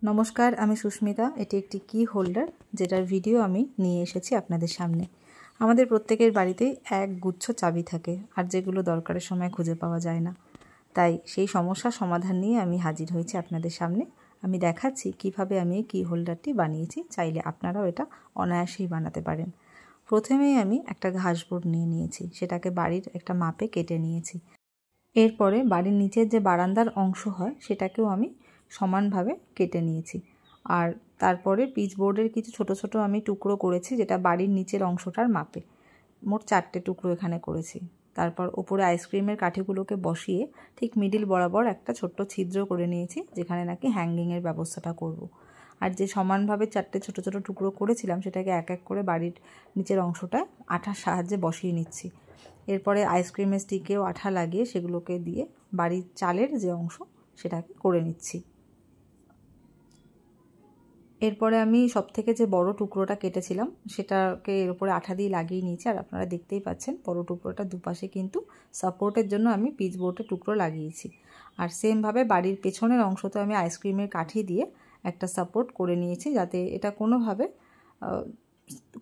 नमस्कार आमी सुस्मिता। एटी एकटी की होल्डार जेटार भिडियो आमी निये एसेछि आपनादेर सामने। आमादेर प्रत्येकेर बाड़ीतेई एक गुच्छ चाबी थाके आर जेगुलो दरकारेर समय खुंजे पाওয়া যায় ना, ताई सेई समस्या समाधान निये आमी हाजिर हयेछि आपनादेर सामने। आमी देखाच्छि किभाबे आमी की होल्डारटी बानिয়েছি। चाइले आपनाराও এটা অনায়াসেই বানাতে পারেন। প্রথমেই আমি একটা ঘাসবোর্ড নিয়ে নিয়েছি, সেটাকে বাড়ির একটা মাপে কেটে নিয়েছি। এরপরে বাড়ির নিচের যে বারান্দার অংশ হয় সেটাকেও আমি সমানভাবে কেটে নিয়েছি। আর তারপরে পিচবোর্ডের কিছু ছোট ছোট আমি টুকরো করেছি, যেটা বাড়ির নিচের অংশটার মাপে। মোট 4টে টুকরো এখানে করেছি। তারপর উপরে আইসক্রিমের কাঠিগুলোকে বসিয়ে ঠিক মিডিল বরাবর একটা ছোট্ট ছিদ্র করে নিয়েছি, যেখানে নাকি হ্যাঙ্গিংয়ের ব্যবস্থাটা করব। আর যে সমানভাবে 4টে ছোট ছোট টুকরো করেছিলাম সেটাকে এক এক করে বাড়ির নিচের অংশটা আঠার সাহায্যে বসিয়ে নিচ্ছি। এরপরে আইসক্রিমের স্টিকেও আঠা লাগিয়ে সেগুলোকে দিয়ে বাড়ির চালের যে অংশ সেটাকে করে নিচ্ছি। এরপরে আমি সবথেকে যে বড় টুকরোটা কেটেছিলাম সেটাকে এর উপরে আঠা দিয়ে লাগিয়ে নিয়েছি। আর আপনারা দেখতেই পাচ্ছেন বড় টুকরোটা দুপাশে কিন্তু সাপোর্টের জন্য আমি পিচবোর্ডের টুকরো লাগিয়েছি। আর সেমভাবে বাড়ির পেছনের অংশতে আমি আইসক্রিমের কাঠি দিয়ে একটা সাপোর্ট করে নিয়েছি, যাতে এটা কোনোভাবে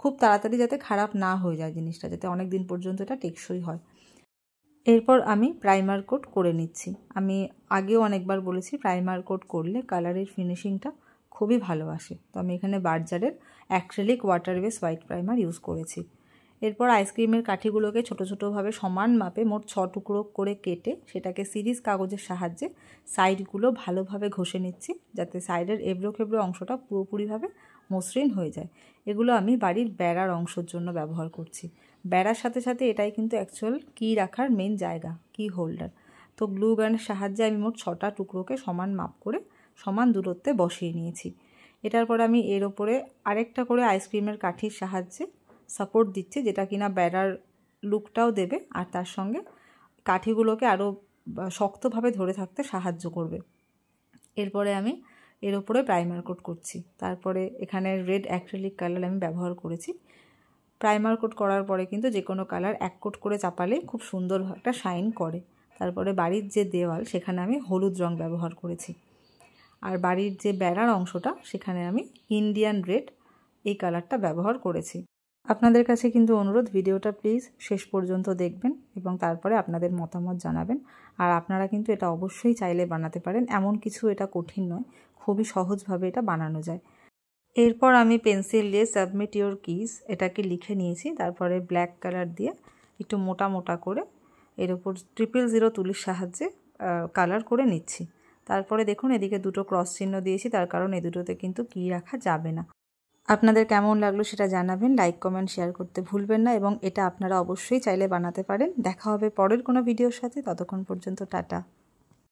খুব তাড়াতাড়ি যাতে খারাপ না হয়ে যায় জিনিসটা, যাতে অনেক দিন পর্যন্ত এটা টেকসই হয়। এরপর আমি প্রাইমার কোট করে নিচ্ছি। আমি আগেও অনেকবার বলেছি প্রাইমার কোট করলে কালারের ফিনিশিংটা খুবই ভালো আসে। তো আমি এখানে বার্জারের acrylic water base white primer use করেছি। এরপর আইসক্রিমের কাঠিগুলোকে ছোটো ছোটোভাবে সমান মাপে মোট 6 টুকরো করে কেটে সেটাকে সিরিজ কাগজের সাহায্যে সাইডগুলো ভালোভাবে ঘষে নিচ্ছি, যাতে সাইডের এবড়ো খেবড়ো অংশটা পুরোপুরিভাবে মসৃণ হয়ে যায়। এগুলো আমি বাড়ির বেড়ার অংশের জন্য ব্যবহার করছি। বেড়ার সাথে সাথে এটাই কিন্তু অ্যাকচুয়াল কি রাখার মেন জায়গা, কি হোল্ডার। তো গ্লু গানের সাহায্যে আমি মোট 6টা টুকরোকে সমান মাপ করে সমান দূরত্বে বসিয়ে নিয়েছি। এটার পরে আমি এর ওপরে আরেকটা করে আইসক্রিমের কাঠির সাহায্যে সাপোর্ট দিচ্ছি, যেটা কিনা বেড়ার লুকটাও দেবে আর তার সঙ্গে কাঠিগুলোকে আরও শক্তভাবে ধরে থাকতে সাহায্য করবে। এরপরে আমি এর ওপরে প্রাইমার কোট করছি। তারপরে এখানে রেড অ্যাক্রিলিক কালার আমি ব্যবহার করেছি। প্রাইমার কোট করার পরে কিন্তু যে কোনো কালার এক কোট করে চাপালে খুব সুন্দর একটা শাইন করে। তারপরে বাড়ির যে দেওয়াল সেখানে আমি হলুদ রং ব্যবহার করেছি। আর বাড়ির যে বেড়ার অংশটা সেখানে আমি ইন্ডিয়ান রেড এই কালারটা ব্যবহার করেছি। আপনাদের কাছে কিন্তু অনুরোধ, ভিডিওটা প্লিজ শেষ পর্যন্ত দেখবেন এবং তারপরে আপনাদের মতামত জানাবেন। আর আপনারা কিন্তু এটা অবশ্যই চাইলে বানাতে পারেন, এমন কিছু এটা কঠিন নয়, খুবই সহজভাবে এটা বানানো যায়। এরপর আমি পেন্সিল দিয়ে সাবমিট ইওর কিস এটাকে লিখে নিয়েছি। তারপরে ব্ল্যাক কালার দিয়ে একটু মোটা মোটা করে এর ওপর 000 তুলির সাহায্যে কালার করে নিচ্ছি। তারপরে দেখুন এদিকে দুটো ক্রস চিহ্ন দিয়েছি, তার কারণ এই দুটোতে কিন্তু কি রাখা যাবে না। আপনাদের কেমন লাগলো সেটা জানাবেন, লাইক কমেন্ট শেয়ার করতে ভুলবেন না এবং এটা আপনারা অবশ্যই চাইলে বানাতে পারেন। দেখা হবে পরের কোনো ভিডিওর সাথে, ততক্ষণ পর্যন্ত টাটা।